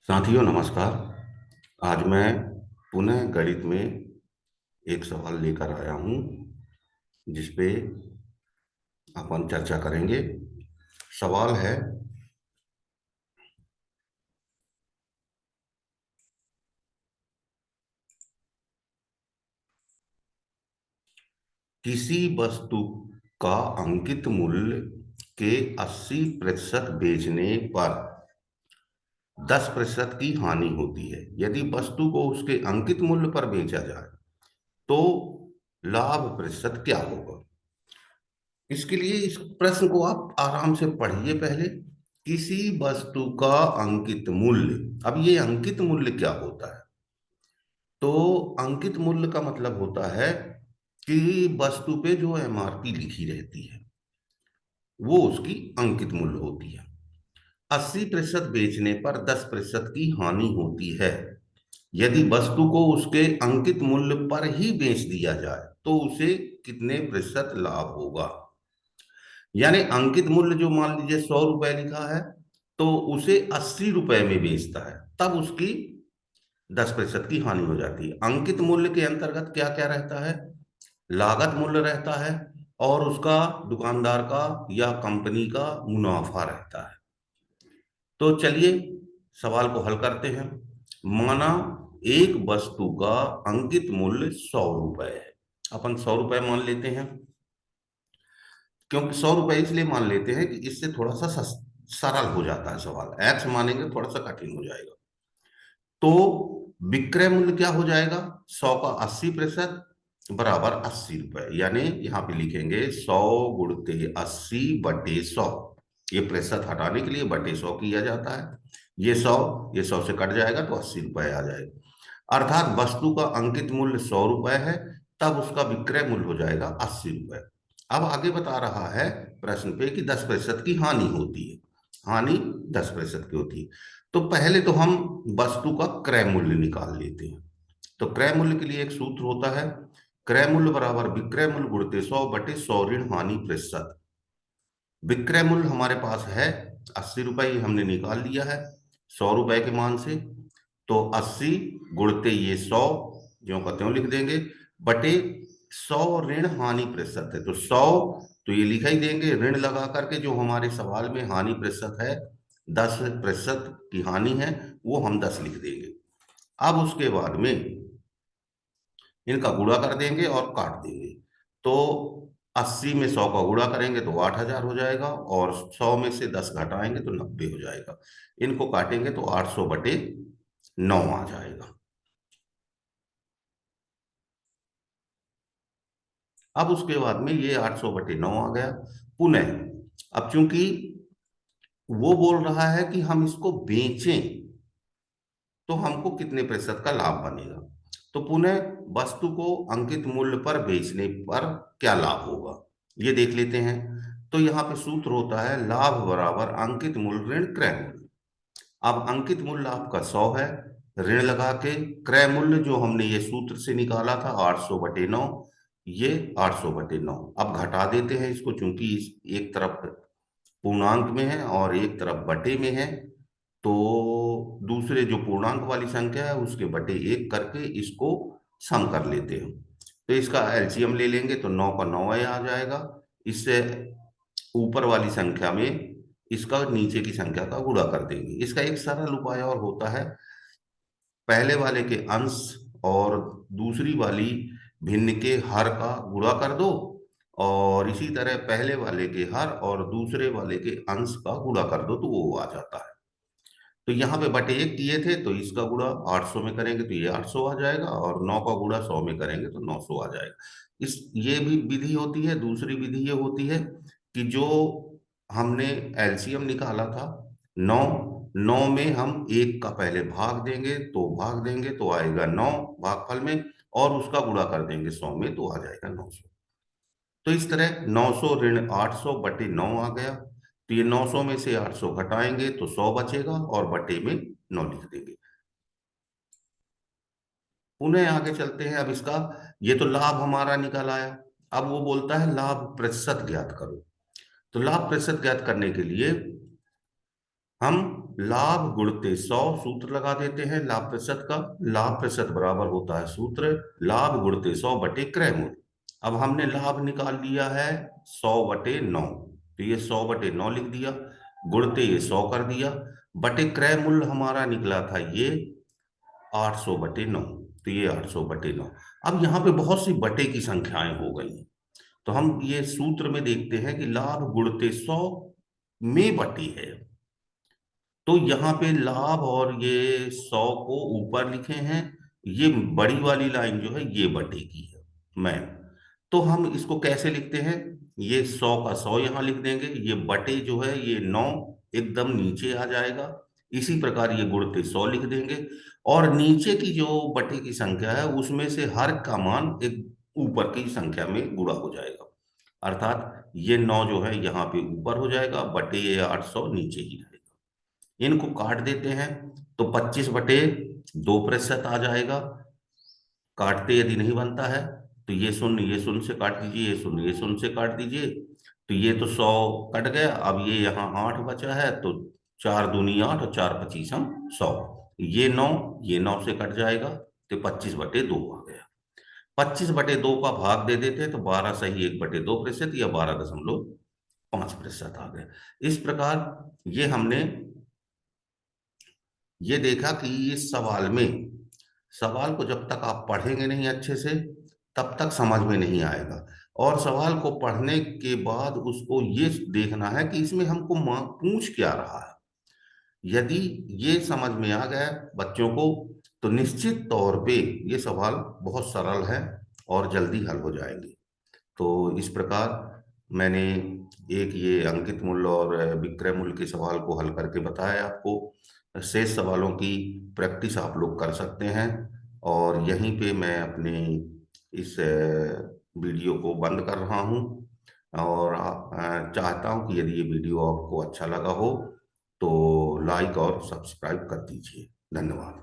साथियों नमस्कार। आज मैं पुनः गणित में एक सवाल लेकर आया हूं जिसपे अपन चर्चा करेंगे। सवाल है, किसी वस्तु का अंकित मूल्य के 80% बेचने पर 10% की हानि होती है। यदि वस्तु को उसके अंकित मूल्य पर बेचा जाए तो लाभ प्रतिशत क्या होगा। इसके लिए इस प्रश्न को आप आराम से पढ़िए। पहले, किसी वस्तु का अंकित मूल्य। अब ये अंकित मूल्य क्या होता है? तो अंकित मूल्य का मतलब होता है कि वस्तु पे जो एमआरपी लिखी रहती है वो उसकी अंकित मूल्य होती है। 80% बेचने पर 10% की हानि होती है। यदि वस्तु को उसके अंकित मूल्य पर ही बेच दिया जाए तो उसे कितने प्रतिशत लाभ होगा। यानी अंकित मूल्य जो मान लीजिए 100 रुपए लिखा है तो उसे 80 रुपए में बेचता है, तब उसकी 10% की हानि हो जाती है। अंकित मूल्य के अंतर्गत क्या क्या रहता है? लागत मूल्य रहता है और उसका दुकानदार का या कंपनी का मुनाफा रहता है। तो चलिए सवाल को हल करते हैं। माना एक वस्तु का अंकित मूल्य 100 रुपए है। अपन 100 रुपए मान लेते हैं, क्योंकि 100 रुपए इसलिए मान लेते हैं कि इससे थोड़ा सा सरल हो जाता है सवाल। एक्स मानेंगे थोड़ा सा कठिन हो जाएगा। तो विक्रय मूल्य क्या हो जाएगा? 100 का 80% बराबर 80 रुपए। यानी यहाँ पे लिखेंगे 100 × 80/100। ये प्रतिशत हटाने के लिए बटे 100 किया जाता है। ये 100 से कट जाएगा तो 80 रुपए आ जाएगा। अर्थात वस्तु का अंकित मूल्य 100 रुपए है, तब उसका विक्रय मूल्य हो जाएगा 80 रुपए। अब आगे बता रहा है प्रश्न पे कि 10% की हानि होती है। हानि 10% की होती है। तो पहले तो हम वस्तु का क्रय मूल्य निकाल लेते हैं। तो क्रय मूल्य के लिए एक सूत्र होता है, क्रय मूल्य बराबर विक्रय मूल्य गुणित 100/100 ऋण हानि प्रतिशत। विक्रय मूल्य हमारे पास है 80 रुपए, ये हमने निकाल लिया है 100 रुपए के मान से। तो 80 गुणते ये 100, ज्यों का त्यों लिख देंगे, बटे 100 ऋण हानि प्रतिशत है। तो 100 तो ये लिखा ही देंगे, ऋण लगा करके जो हमारे सवाल में हानि प्रतिशत है 10% की हानि है, वो हम 10 लिख देंगे। अब उसके बाद में इनका गुणा कर देंगे और काट देंगे। तो 80 में 100 का गुणा करेंगे तो 8000 हो जाएगा, और 100 में से 10 घटाएंगे तो 90 हो जाएगा। इनको काटेंगे तो 800/9 आ जाएगा। अब उसके बाद में ये 800/9 आ गया। पुनः अब चूंकि वो बोल रहा है कि हम इसको बेचें तो हमको कितने प्रतिशत का लाभ बनेगा। तो पुनः वस्तु को अंकित मूल्य पर बेचने पर क्या लाभ होगा ये देख लेते हैं। तो यहाँ पे सूत्र होता है लाभ बराबर अंकित मूल्य ऋण क्रय मूल्य। अब अंकित मूल्य आपका 100 है, ऋण लगा के क्रय मूल्य जो हमने ये सूत्र से निकाला था 800/9, ये 800/9। अब घटा देते हैं इसको, चूंकि इस एक तरफ पूर्णांक में है और एक तरफ बटे में है, तो दूसरे जो पूर्णांक वाली संख्या है उसके बटे एक करके इसको सम कर लेते हैं। तो इसका एलसीएम ले लेंगे तो 9 का 9 आ जाएगा। इससे ऊपर वाली संख्या में इसका नीचे की संख्या का गुणा कर देंगे। इसका एक सरल उपाय और होता है, पहले वाले के अंश और दूसरी वाली भिन्न के हर का गुणा कर दो, और इसी तरह पहले वाले के हर और दूसरे वाले के अंश का गुणा कर दो तो वो आ जाता है। तो यहाँ पे बटे एक किए थे तो इसका गुणा 800 में करेंगे तो ये 800 आ जाएगा, और 9 का गुणा 100 में करेंगे तो 900 आ जाएगा। इस ये भी विधि होती है। दूसरी विधि ये होती है कि जो हमने एलसीएम निकाला था 9, 9 में हम एक का पहले भाग देंगे तो आएगा 9 भागफल में, और उसका गुणा कर देंगे 100 में तो आ जाएगा 900। तो इस तरह 900 ऋण 800/9 आ गया। तो ये 900 में से 800 घटाएंगे तो 100 बचेगा और बटे में 9 लिख देंगे। पुनः आगे चलते हैं। अब इसका, ये तो लाभ हमारा निकल आया। अब वो बोलता है लाभ प्रतिशत ज्ञात करो। तो लाभ प्रतिशत ज्ञात करने के लिए हम लाभ गुणते 100 सूत्र लगा देते हैं लाभ प्रतिशत का। लाभ प्रतिशत बराबर होता है सूत्र लाभ गुणते 100 बटे क्रय मूल्य। अब हमने लाभ निकाल लिया है 100/9, तो ये 100/9 लिख दिया, गुणते ये 100 कर दिया, बटे क्रय मूल्य हमारा निकला था ये 800/9, तो ये 800/9। अब यहाँ पे बहुत सी बटे की संख्याएं हो गई हैं, तो हम ये सूत्र में देखते हैं कि लाभ गुणते 100 में बटी है, तो यहाँ पे लाभ और ये 100 को ऊपर लिखे हैं, ये बड़ी वाली लाइन जो है ये बटे की है मैं। तो हम इसको कैसे लिखते हैं, ये 100 का 100 यहाँ लिख देंगे, ये बटे जो है ये 9 एकदम नीचे आ जाएगा। इसी प्रकार ये गुणते 100 लिख देंगे, और नीचे की जो बटे की संख्या है उसमें से हर का मान एक ऊपर की संख्या में गुणा हो जाएगा, अर्थात ये 9 जो है यहाँ पे ऊपर हो जाएगा, बटे ये 800 नीचे ही रहेगा। इनको काट देते हैं तो 25/2 प्रतिशत आ जाएगा। काटते यदि नहीं बनता है तो ये शून्य से काट दीजिए, ये शून्य से काट दीजिए, तो ये तो 100 कट गया। अब ये यहाँ 8 बचा है, तो 4 दूनी 8 और 4 25 हम 100, ये 9 से कट जाएगा, तो 25/2 आ गया। 25/2 का भाग दे देते हैं तो 12 सही 1/2 प्रतिशत या 12.5% आ गया। इस प्रकार ये हमने ये देखा कि इस सवाल में, सवाल को जब तक आप पढ़ेंगे नहीं अच्छे से तब तक समझ में नहीं आएगा, और सवाल को पढ़ने के बाद उसको ये देखना है कि इसमें हमको पूछ क्या रहा है। यदि ये समझ में आ गया बच्चों को तो निश्चित तौर पे ये सवाल बहुत सरल है और जल्दी हल हो जाएंगे। तो इस प्रकार मैंने एक ये अंकित मूल्य और विक्रय मूल्य के सवाल को हल करके बताया आपको। शेष सवालों की प्रैक्टिस आप लोग कर सकते हैं, और यहीं पे मैं अपने इस वीडियो को बंद कर रहा हूँ, और चाहता हूँ कि यदि ये वीडियो आपको अच्छा लगा हो तो लाइक और सब्सक्राइब कर दीजिए। धन्यवाद।